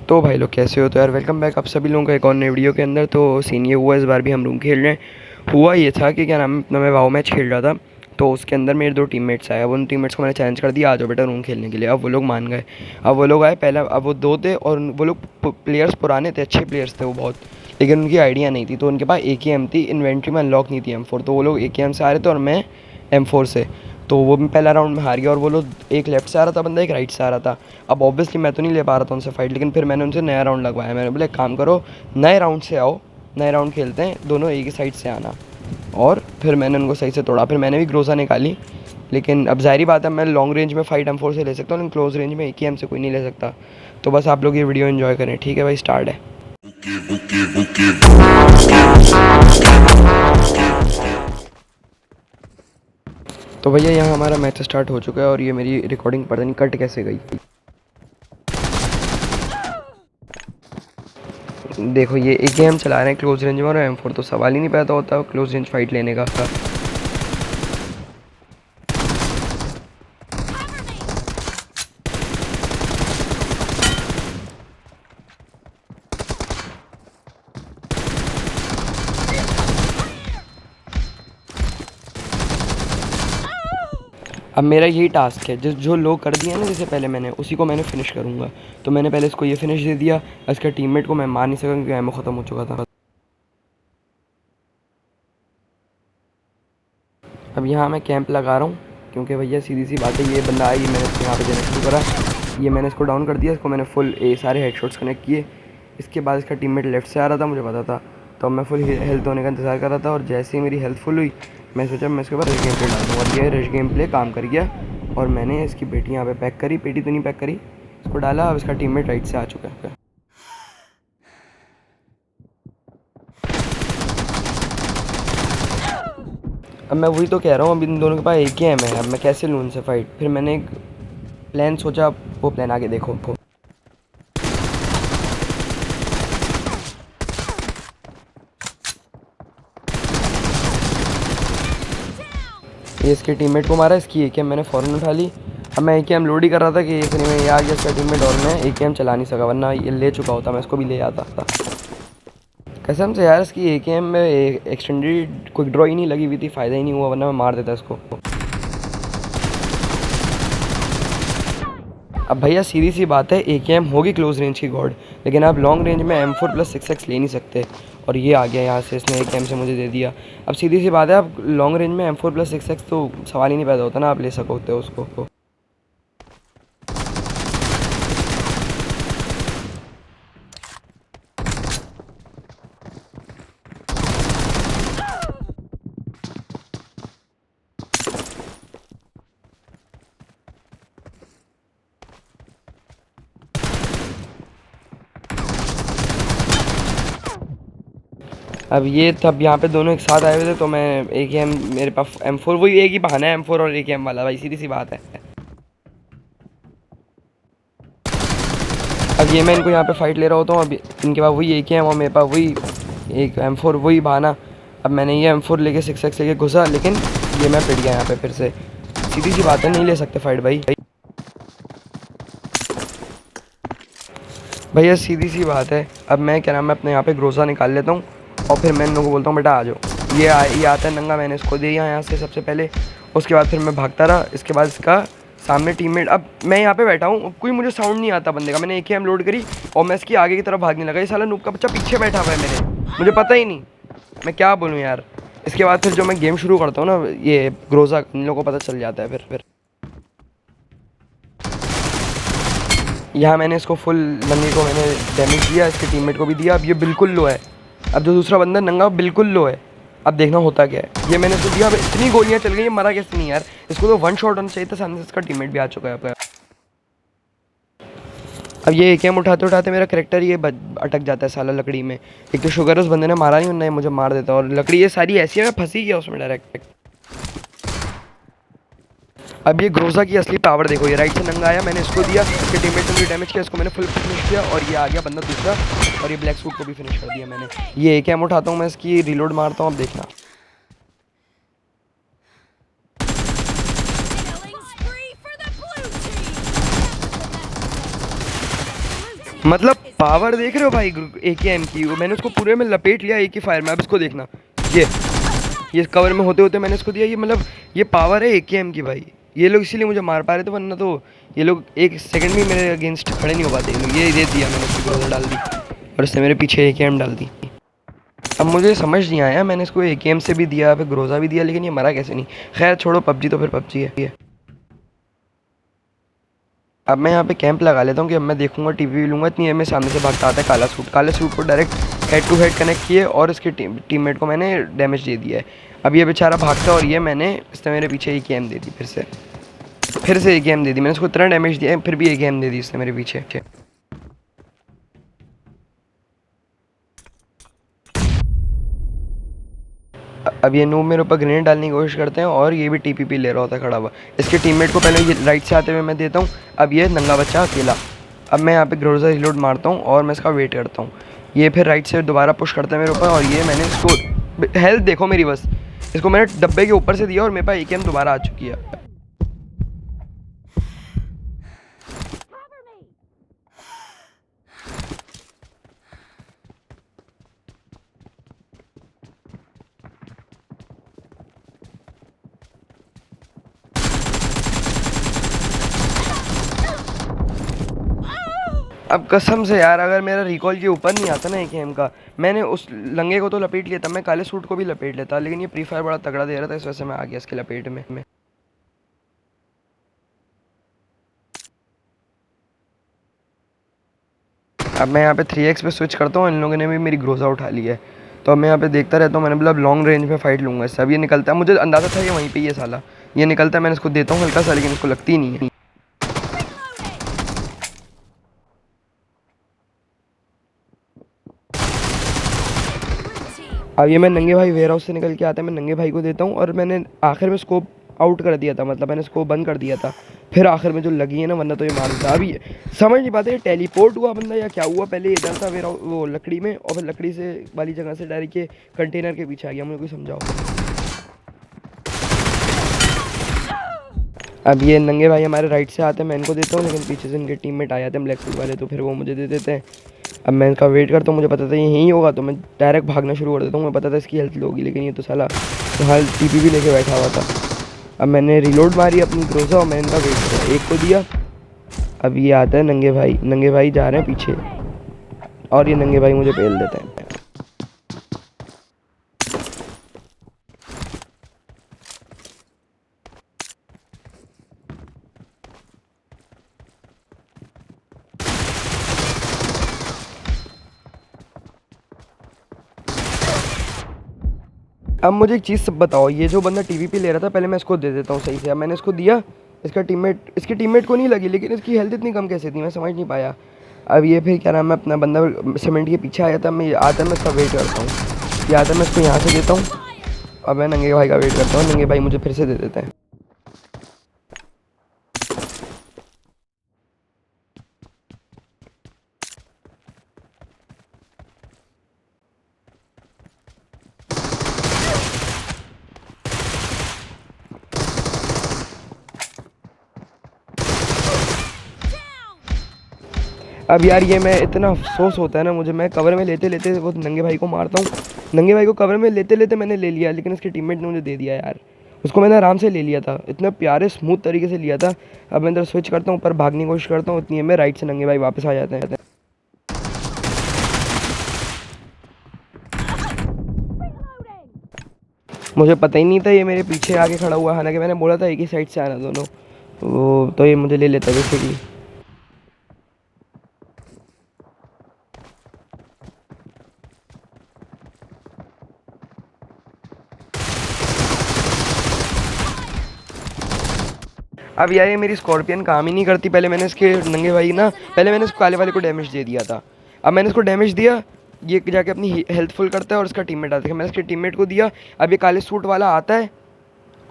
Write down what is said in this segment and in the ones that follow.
तो भाई लोग कैसे हो? तो यार वेलकम बैक आप सभी लोगों का एक और नई वीडियो के अंदर। तो सीन ये हुआ, इस बार भी हम रूम खेल रहे हैं। हुआ ये था कि क्या नाम है अपना, मैं वाओ मैच खेल रहा था। तो उसके अंदर मेरे दो टीममेट्स आए। अब उन टीममेट्स को मैंने चैलेंज कर दिया, आ जाओ बेटा रूम खेलने के लिए। अब वो लोग मान गए। अब वो लोग आए पहले, अब वो दो थे और वो लोग प्लेयर्स पुराने थे, अच्छे प्लेयर्स थे वो बहुत, लेकिन उनकी आइडिया नहीं थी। तो उनके पास AKM थी, इन्वेंट्री में अनलॉक नहीं थी M4। तो वो लोग AKM से आ रहे थे और मैं M4 से। तो वो मैं पहला राउंड में हार गया और वो लोग, एक लेफ्ट से आ रहा था बंदा, एक राइट से आ रहा था। अब ऑब्वियसली मैं तो नहीं ले पा रहा था उनसे फाइट, लेकिन फिर मैंने उनसे नया राउंड लगवाया। मैंने बोला एक काम करो, नए राउंड से आओ, नए राउंड खेलते हैं, दोनों एक ही साइड से आना। और फिर मैंने उनको सही से तोड़ा। फिर मैंने भी ग्रोजा निकाली, लेकिन अब ज़ाहिर बात है मैं लॉन्ग रेंज में फाइट M4 से ले सकता हूँ, लेकिन क्लोज रेंज में AKM से कोई नहीं ले सकता। तो बस आप लोग ये वीडियो एंजॉय करें, ठीक है भाई? स्टार्ट है। तो भैया यहाँ हमारा मैच स्टार्ट हो चुका है और ये मेरी रिकॉर्डिंग पता नहीं कट कैसे गई। देखो ये AKM चला रहे हैं क्लोज रेंज में और M4, तो सवाल ही नहीं पैदा होता क्लोज रेंज फाइट लेने का। अब मेरा यही टास्क है, जो लोग कर दिया ना जैसे पहले मैंने, उसी को मैंने फिनिश करूँगा। तो मैंने पहले इसको ये फिनिश दे दिया। इसका टीममेट को मैं मार नहीं सका क्योंकि एमओ ख़त्म हो चुका था। अब यहाँ मैं कैंप लगा रहा हूँ क्योंकि भैया सीधी सी बात है, ये बंदा आई, मैंने इसको यहाँ पे देना शुरू करा। ये मैंने इसको डाउन कर दिया, इसको मैंने फुल सारे हेडशॉट्स कनेक्ट किए। इसके बाद इसका टीममेट लेफ्ट से आ रहा था, मुझे पता था। तो मैं फुल हेल्थ होने का इंतज़ार कर रहा था और जैसे ही मेरी हेल्थ फुल हुई, मैं सोचा मैं इसके ऊपर रश गेम प्ले डाल दूँ। और ये रश गेम प्ले काम कर गया और मैंने इसकी पेटी यहाँ पे पैक करी, पेटी तो नहीं पैक करी, इसको डाला। अब इसका टीममेट राइट से आ चुका है। अब मैं वही तो कह रहा हूँ, अब इन दोनों के पास AKM है, अब मैं कैसे लूँ उनसे फाइट? फिर मैंने एक प्लान सोचा, वो प्लान आगे देखो। ये इसके टीममेट को मारा, इसकी AKM मैंने फ़ौरन उठा ली। अब मैं AKM लोड ही कर रहा था कि इतने में ये आ गया इसका टीममेट और मैं AKM चला नहीं सका, वरना ये ले चुका होता, मैं इसको भी ले आता था। कसम से यार, इसकी AKM में एक्सटेंडेड क्विक ड्रॉ ही नहीं लगी हुई थी, फ़ायदा ही नहीं हुआ, वरना मैं मार देता इसको। अब भैया सीधी सी बात है, AKM होगी क्लोज रेंज की गॉड, लेकिन आप लॉन्ग रेंज में M4+6x ले नहीं सकते। और ये आ गया यहाँ से, इसने AKM से मुझे दे दिया। अब सीधी सी बात है, आप लॉन्ग रेंज में M4+6x तो सवाल ही नहीं पैदा होता ना, आप ले सकते हो उसको। अब ये तब यहाँ पे दोनों एक साथ आए हुए थे, तो मैं AKM, मेरे पास M4, वही एक ही बहाना है M4 और AKM वाला, भाई सीधी सी बात है। अब ये मैं इनको यहाँ पे फाइट ले रहा होता हूँ, अब इनके पास वही AKM और मेरे पास वही एक M4, वही बहाना। अब मैंने ये M4 लेके 6x लेके घुसा, लेकिन ये मैं पिट गया यहाँ पे फिर से। सीधी सी बात है, नहीं ले सकते फाइट भाई। भैया सीधी सी बात है, अब मैं क्या नाम है अपने यहाँ पे ग्रोजा निकाल लेता हूँ और फिर मैं इन लोगों को बोलता हूँ बेटा आ जाओ। ये आता है नंगा, मैंने इसको दिया यहाँ से सबसे पहले। उसके बाद फिर मैं भागता रहा, इसके बाद इसका सामने टीममेट, अब मैं यहाँ पे बैठा हूँ, कोई मुझे साउंड नहीं आता बंदे का, मैंने AKM लोड करी और मैं इसकी आगे की तरफ भागने लगा। ये साला नूब का बच्चा पीछे बैठा हुआ है मेरे, मुझे पता ही नहीं, मैं क्या बोलूँ यार। इसके बाद फिर जो मैं गेम शुरू करता हूँ ना, ये ग्रोजा, इन लोगों को पता चल जाता है फिर यहाँ मैंने इसको फुल बंदे को मैंने डैमेज दिया, इसके टीममेट को भी दिया। अब ये बिल्कुल लो है, अब जो दूसरा बंदा नंगा बिल्कुल लो है। अब देखना होता क्या है, ये मैंने इसको दिया, अब इतनी गोलियां चल गई, ये मरा कैसे नहीं यार? इसको तो वन शॉट होना चाहिए था, सामने से इसका टीममेट भी आ चुका है। अब ये AKM उठाते उठाते मेरा करेक्टर ये अटक जाता है साला लकड़ी में। एक तो शुगर उस बंदे ने मारा नहीं, उन्होंने मुझे मार देता, और लकड़ी ये सारी ऐसी है, मैं फंसी गया उसमें डायरेक्ट। अब ये ग्रोजा की असली पावर देखो, ये राइट से नंगा आया, मैंने इसको दिया, इसके टीममेट ने मुझे डैमेज किया, इसको मैंने फुल फिनिश किया और ये आ गया बंदा दूसरा, और ये ब्लैक सूट को भी फिनिश कर दिया मैंने। ये AKM उठाता हूँ मैं, इसकी रिलोड मारता हूँ, अब देखना। मतलब पावर देख रहे हो भाई AKM की, मैंने उसको पूरे में लपेट लिया एक ही फायर में। अब इसको देखना, ये ये कवर में होते होते मैंने इसको दिया। ये मतलब ये पावर है AKM की भाई। ये लोग इसीलिए मुझे मार पा रहे थे, वरना तो ये लोग एक सेकंड भी मेरे अगेंस्ट खड़े नहीं हो पाते। ये लोग ये दे दिया मैंने, उसकी ग्रोजा डाल दी और इससे मेरे पीछे AKM डाल दी। अब मुझे समझ नहीं आया, मैंने इसको AKM से भी दिया, फिर ग्रोजा भी दिया, लेकिन ये मरा कैसे नहीं। खैर छोड़ो, पबजी तो फिर पबजी है। अब मैं यहाँ पे कैंप लगा लेता हूँ कि अब मैं देखूंगा, टीवी भी लूँगा। इतनी में सामने से भागता आता है काला सूट को direct head to head connect किए और इसके टीममेट को मैंने डैमेज दे दिया है। अब ये बेचारा भागता और ये मैंने इसने मेरे पीछे एक गेम दे दी, फिर से एक गेम दे दी। मैंने इसको इतना डैमेज दिया है, फिर भी एक गेम दे दी इसने मेरे पीछे। अब ये नूब मेरे ऊपर ग्रेनेड डालने की कोशिश करते हैं और ये भी TPP ले रहा होता है खड़ा हुआ। इसके टीममेट को पहले ये राइट से आते हुए मैं देता हूँ। अब ये नंगा बच्चा अकेला। अब मैं यहाँ पे ग्रोजा रिलोड मारता हूँ और मैं इसका वेट करता हूँ। ये फिर राइट से दोबारा पुश करता है मेरे ऊपर और ये मैंने इसको, हेल्थ देखो मेरी बस, इसको मैंने डब्बे के ऊपर से दिया और मेरे पास AKM दोबारा आ चुकी है। अब कसम से यार, अगर मेरा रिकॉल के ऊपर नहीं आता ना AKM का, मैंने उस लंगे को तो लपेट लिया था, मैं काले सूट को भी लपेट लेता, लेकिन ये प्री फायर बड़ा तगड़ा दे रहा था, इस वजह से मैं आ गया इसके लपेट में। अब मैं यहाँ पे 3x पे स्विच करता हूँ। इन लोगों ने भी मेरी ग्रोजा उठा ली है, तो अब मैं यहाँ पे देखता रहता हूँ। मैंने बोला लॉन्ग रेंज में फाइट लूँगा इससे। अब ये निकलता है, मुझे अंदाज़ा था ये वहीं पे, ये साला ये निकलता है, मैंने इसको देता हूँ हल्का सा, लेकिन इसको लगती नहीं है। अब ये मैं नंगे भाई वेयर हाउस से निकल के आता है, मैं नंगे भाई को देता हूँ और मैंने आखिर में स्कोप आउट कर दिया था, मतलब मैंने स्कोप बंद कर दिया था, फिर आखिर में जो लगी है ना, वरना तो ये मार देता। अभी समझ नहीं पाते टेलीपोर्ट हुआ बंदा या क्या हुआ। पहले इधर था वेयर वो लकड़ी में, और फिर लकड़ी से वाली जगह से डायरेक्ट ये कंटेनर के पीछे आ गया। मुझे कोई समझाओ। अब ये नंगे भाई हमारे राइट से आते हैं, मैं इनको देता हूँ, लेकिन पीछे से इनके टीममेट आ जाते हैं ब्लैक सूट वाले, तो फिर वो मुझे दे देते हैं। अब मैं इनका वेट करता हूँ, मुझे पता था ये यहीं होगा, तो मैं डायरेक्ट भागना शुरू कर देता हूँ। मैं पता था इसकी हेल्थ लो होगी, लेकिन ये तो साला हाल TPP लेके बैठा हुआ था। अब मैंने रिलोड मारी अपनी ग्रोजा और मैंने इनका वेट किया, एक को दिया। अब ये आता है नंगे भाई जा रहे हैं पीछे और ये नंगे भाई मुझे पेल देते हैं। अब मुझे एक चीज़ सब बताओ, ये जो बंदा TPP ले रहा था, पहले मैं इसको दे देता हूँ सही से। अब मैंने इसको दिया, इसके टीममेट को नहीं लगी, लेकिन इसकी हेल्थ इतनी कम कैसे थी, मैं समझ नहीं पाया। अब ये फिर क्या नाम है, अपना बंदा सीमेंट के पीछे आया था, मैं आता मैं इसका वेट करता हूँ। ये आता मैं इसको यहाँ से देता हूँ। अब मैं नंगे भाई का वेट करता हूँ, नंगे भाई मुझे फिर से दे देते हैं। अब यार ये मैं इतना अफसोस होता है ना मुझे, मैं कवर में लेते लेते वो नंगे भाई को मारता हूँ। नंगे भाई को कवर में लेते लेते मैंने ले लिया, लेकिन उसके टीममेट ने मुझे दे दिया यार। उसको मैंने आराम से ले लिया था, इतने प्यारे स्मूथ तरीके से लिया था। अब मैं इधर स्विच करता हूँ, ऊपर भागने की कोशिश करता हूँ, इतनी में राइट से नंगे भाई वापस आ जाते हैं। मुझे पता ही नहीं था ये मेरे पीछे आके खड़ा हुआ, हालांकि मैंने बोला था एक ही साइड से आना दोनों, तो ये मुझे ले लेता बेसिकली। अब यार ये मेरी स्कॉर्पियन काम ही नहीं करती। पहले मैंने इसके नंगे भाई ना, पहले मैंने इस काले वाले को डैमेज दे दिया था। अब मैंने इसको डैमेज दिया, ये जाके अपनी हेल्थ फुल करता है और इसका टीममेट आता है, मैंने इसके टीममेट को दिया। अब ये काले सूट वाला आता है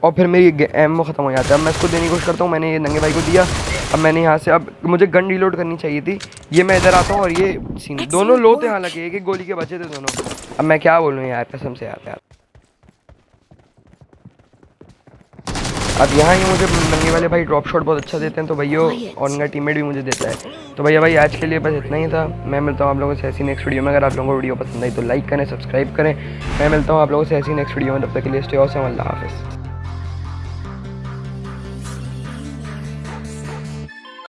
और फिर मेरी एमओ ख़त्म हो जाता है। अब मैं इसको देने की कोशिश करता हूँ, मैंने ये नंगे भाई को दिया। अब मैंने यहाँ से, अब मुझे गन रीलोड करनी चाहिए थी, ये मैं इधर आता हूँ और ये सीन दोनों लो थे, हालांकि एक एक गोली के बचे थे दोनों। अब मैं क्या बोलूँ यार, कसम से यार। अब यहाँ ये मुझे नंगे वाले भाई ड्रॉप शॉट बहुत अच्छा देते हैं, तो भैया और उनका टीममेट भी मुझे देता है। तो भैया भाई आज के लिए बस इतना ही था। मैं मिलता हूँ आप लोगों से ऐसी नेक्स्ट वीडियो में। अगर आप लोगों को वीडियो पसंद आई तो लाइक करें, सब्सक्राइब करें। मैं मिलता हूँ आप लोगों से ऐसी नेक्स्ट वीडियो में, तब तक के लिए स्टे ऑसम। अल्लाह हाफ़िज़।